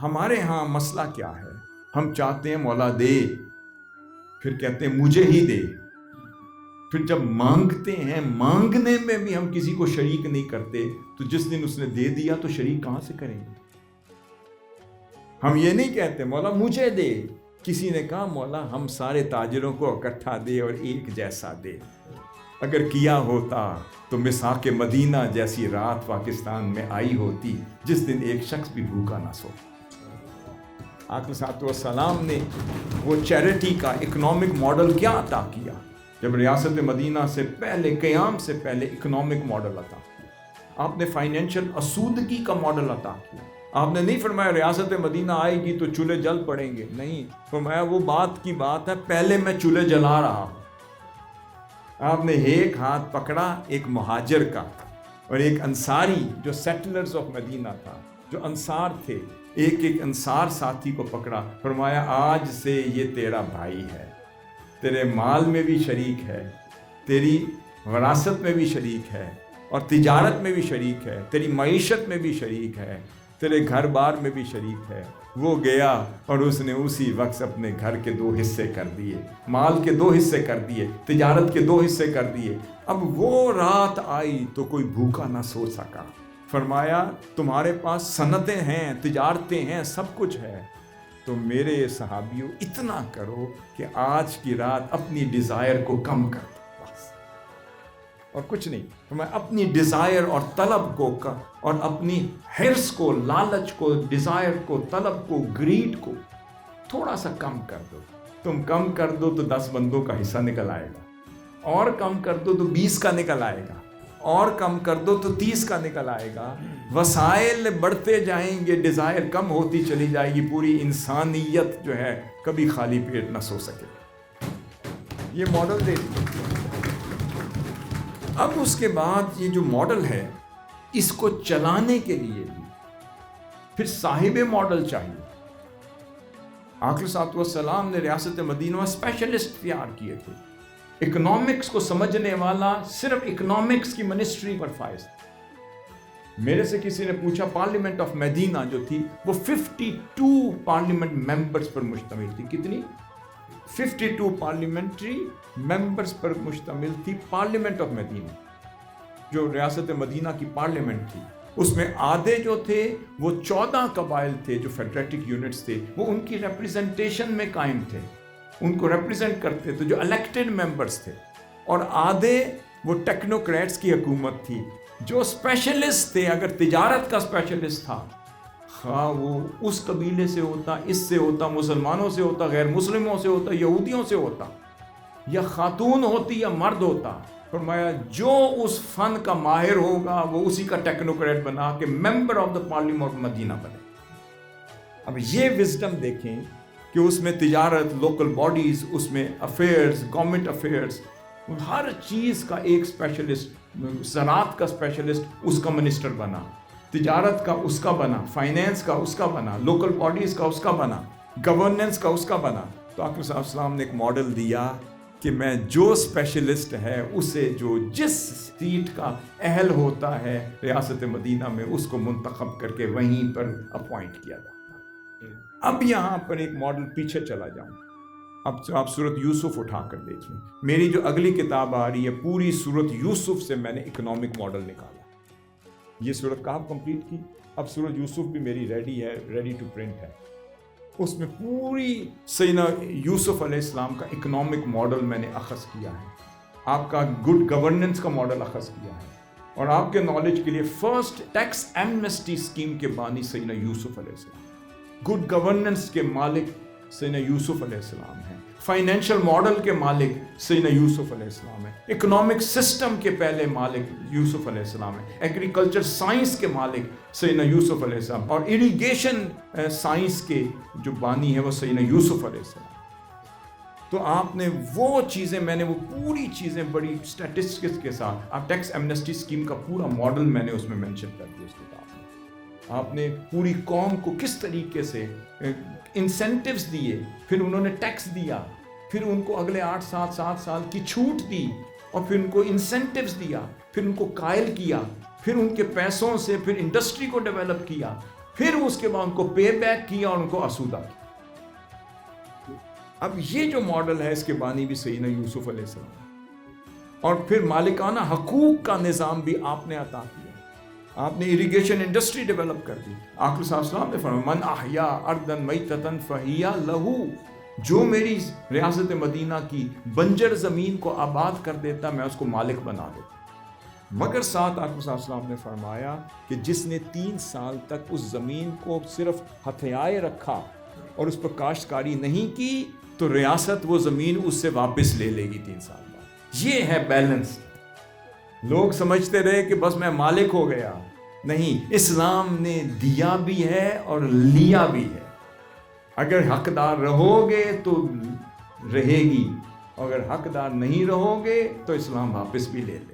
ہمارے ہاں مسئلہ کیا ہے؟ ہم چاہتے ہیں مولا دے، پھر کہتے ہیں مجھے ہی دے، پھر جب مانگتے ہیں مانگنے میں بھی ہم کسی کو شریک نہیں کرتے، تو جس دن اس نے دے دیا تو شریک کہاں سے کریں گے؟ ہم یہ نہیں کہتے مولا مجھے دے، کسی نے کہا مولا ہم سارے تاجروں کو اکٹھا دے اور ایک جیسا دے۔ اگر کیا ہوتا تو مساق مدینہ جیسی رات پاکستان میں آئی ہوتی جس دن ایک شخص بھی بھوکا نہ سو۔ آقا صلی اللہ علیہ وسلم نے وہ چیریٹی کا اکنامک ماڈل کیا عطا کیا؟ جب ریاست مدینہ سے پہلے، قیام سے پہلے اکنامک ماڈل عطا کیا۔ آپ نے فائنینشل اسودگی کا ماڈل عطا کیا۔ آپ نے نہیں فرمایا ریاست مدینہ آئے گی تو چولہے جل پڑیں گے، نہیں، فرمایا وہ بات کی بات ہے پہلے میں چولہے جلا رہا ہوں۔ آپ نے ایک ہاتھ پکڑا ایک مہاجر کا اور ایک انصاری جو سیٹلرز آف مدینہ تھا، جو انصار تھے، ایک انصار ساتھی کو پکڑا، فرمایا آج سے یہ تیرا بھائی ہے، تیرے مال میں بھی شریک ہے، تیری وراثت میں بھی شریک ہے، اور تجارت میں بھی شریک ہے، تیری معیشت میں بھی شریک ہے، تیرے گھر بار میں بھی شریک ہے۔ وہ گیا اور اس نے اسی وقت اپنے گھر کے 2 حصے کر دیے، مال کے 2 حصے کر دیے، تجارت کے 2 حصے کر دیے۔ اب وہ رات آئی تو کوئی بھوکا نہ سو سکا۔ فرمایا تمہارے پاس صنعتیں ہیں، تجارتیں ہیں، سب کچھ ہے، تو میرے صحابیوں اتنا کرو کہ آج کی رات اپنی ڈیزائر کو کم کر دو، بس، اور کچھ نہیں۔ میں اپنی ڈیزائر اور طلب کو اور اپنی حرص کو، لالچ کو، ڈیزائر کو، طلب کو، گریڈ کو تھوڑا سا کم کر دو۔ تم کم کر دو تو 10 بندوں کا حصہ نکل آئے گا، اور کم کر دو تو 20 کا نکل آئے گا، اور کم کر دو تو 30 کا نکل آئے گا۔ وسائل بڑھتے جائیں گے، ڈیزائر کم ہوتی چلی جائے گی، پوری انسانیت جو ہے کبھی خالی پیٹ نہ سو سکے۔ یہ ماڈل دے دیا۔ اب اس کے بعد یہ جو ماڈل ہے اس کو چلانے کے لیے بھی پھر صاحب ماڈل چاہیے۔ آقا صلی اللہ علیہ وسلم نے ریاست مدینہ میں اسپیشلسٹ تیار کیے تھے، اکنامکس کو سمجھنے والا، صرف اکنامکس کی منسٹری پر فائز تھا۔ میرے سے کسی نے پوچھا پارلیمنٹ آف مدینہ جو تھی وہ 52 پارلیمنٹ ممبرز پر مشتمل تھی۔ کتنی؟ 52 پارلیمنٹری ممبرز پر مشتمل تھی پارلیمنٹ آف مدینہ، جو ریاست مدینہ کی پارلیمنٹ تھی۔ اس میں آدھے جو تھے وہ 14 قبائل تھے جو فیڈریٹک یونٹس تھے، وہ ان کی ریپریزنٹیشن میں قائم تھے، ان کو ریپریزنٹ کرتے تھے، جو الیکٹڈ ممبرز تھے، اور آدھے وہ ٹیکنوکریٹس کی حکومت تھی جو اسپیشلسٹ تھے۔ اگر تجارت کا اسپیشلسٹ تھا، خواہ وہ اس قبیلے سے ہوتا، اس سے ہوتا، مسلمانوں سے ہوتا، غیر مسلموں سے ہوتا، یہودیوں سے ہوتا، یا خاتون ہوتی یا مرد ہوتا، فرمایا جو اس فن کا ماہر ہوگا وہ اسی کا ٹیکنوکریٹ بنا کے member of the parliament of Medina بنے۔ اب یہ وزڈم دیکھیں کہ اس میں تجارت، لوکل باڈیز، اس میں افیئرز، گورنمنٹ افیئرز، ہر چیز کا ایک اسپیشلسٹ، زراعت کا اسپیشلسٹ اس کا منسٹر بنا، تجارت کا اس کا بنا، فائنینس کا اس کا بنا، لوکل باڈیز کا اس کا بنا، گورننس کا اس کا بنا۔ تو آقا صلی اللہ علیہ وسلم نے ایک ماڈل دیا کہ میں جو اسپیشلسٹ ہے اسے جو جس سیٹ کا اہل ہوتا ہے ریاست مدینہ میں اس کو منتخب کر کے وہیں پر اپوائنٹ کیا جاتا۔ اب یہاں پر ایک ماڈل پیچھے چلا جاؤں، اب آپ سورۃ یوسف اٹھا کر دیکھ لیں۔ میری جو اگلی کتاب آ رہی ہے پوری سورۃ یوسف سے میں نے اکنامک ماڈل نکالا۔ یہ سورۃ کہف کمپلیٹ کی، اب سورۃ یوسف بھی میری ریڈی ہے، ریڈی ٹو پرنٹ ہے۔ اس میں پوری سیدنا یوسف علیہ السلام کا اکنامک ماڈل میں نے اخذ کیا ہے، آپ کا گڈ گورننس کا ماڈل اخذ کیا ہے، اور آپ کے نالج کے لیے فرسٹ ٹیکس ایمنسٹی اسکیم کے بانی سیدنا یوسف علیہ السلام، گڈ گورننس کے مالک سیدنا یوسف علیہ السلام ہیں، فائنینشل ماڈل کے مالک سیدنا یوسف علیہ السلام ہیں، اکنامک سسٹم کے پہلے مالک یوسف علیہ السلام ہیں، ایگریکلچر سائنس کے مالک سیدنا یوسف علیہ السلام، اور اریگیشن سائنس کے جو بانی ہے وہ سیدنا یوسف علیہ السلام۔ تو آپ نے وہ چیزیں، میں نے وہ پوری چیزیں بڑی اسٹیٹسٹکس کے ساتھ، آپ ٹیکس ایمنسٹی اسکیم کا پورا ماڈل میں نے اس میں مینشن کر دیا اس کتاب میں۔ آپ نے پوری قوم کو کس طریقے سے انسینٹیوز دیے، پھر انہوں نے ٹیکس دیا، پھر ان کو اگلے 8-7 سال کی چھوٹ دی، اور پھر ان کو انسینٹیوز دیا، پھر ان کو قائل کیا، پھر ان کے پیسوں سے پھر انڈسٹری کو ڈیولپ کیا، پھر اس کے بعد ان کو پے بیک کیا اور ان کو آسودہ کیا۔ اب یہ جو ماڈل ہے اس کے بانی بھی سیدنا یوسف علیہ السلام، اور پھر مالکانہ حقوق کا نظام بھی آپ نے عطا کیا، آپ نے اریگیشن انڈسٹری ڈیولپ کر دی۔ آقا صلی اللہ علیہ وسلم نے فرمایا من احیا ارضا میتۃ فہی لہ، جو میری ریاست مدینہ کی بنجر زمین کو آباد کر دیتا میں اس کو مالک بنا دیتا۔ مگر ساتھ آقا صلی اللہ علیہ وسلم نے فرمایا کہ جس نے 3 سال تک اس زمین کو صرف ہتھیائے رکھا اور اس پر کاشتکاری نہیں کی تو ریاست وہ زمین اس سے واپس لے لے گی 3 سال بعد۔ یہ ہے بیلنس۔ لوگ سمجھتے رہے کہ بس میں مالک ہو گیا، نہیں، اسلام نے دیا بھی ہے اور لیا بھی ہے۔ اگر حقدار رہو گے تو رہے گی، اگر حقدار نہیں رہو گے تو اسلام واپس بھی لے لے۔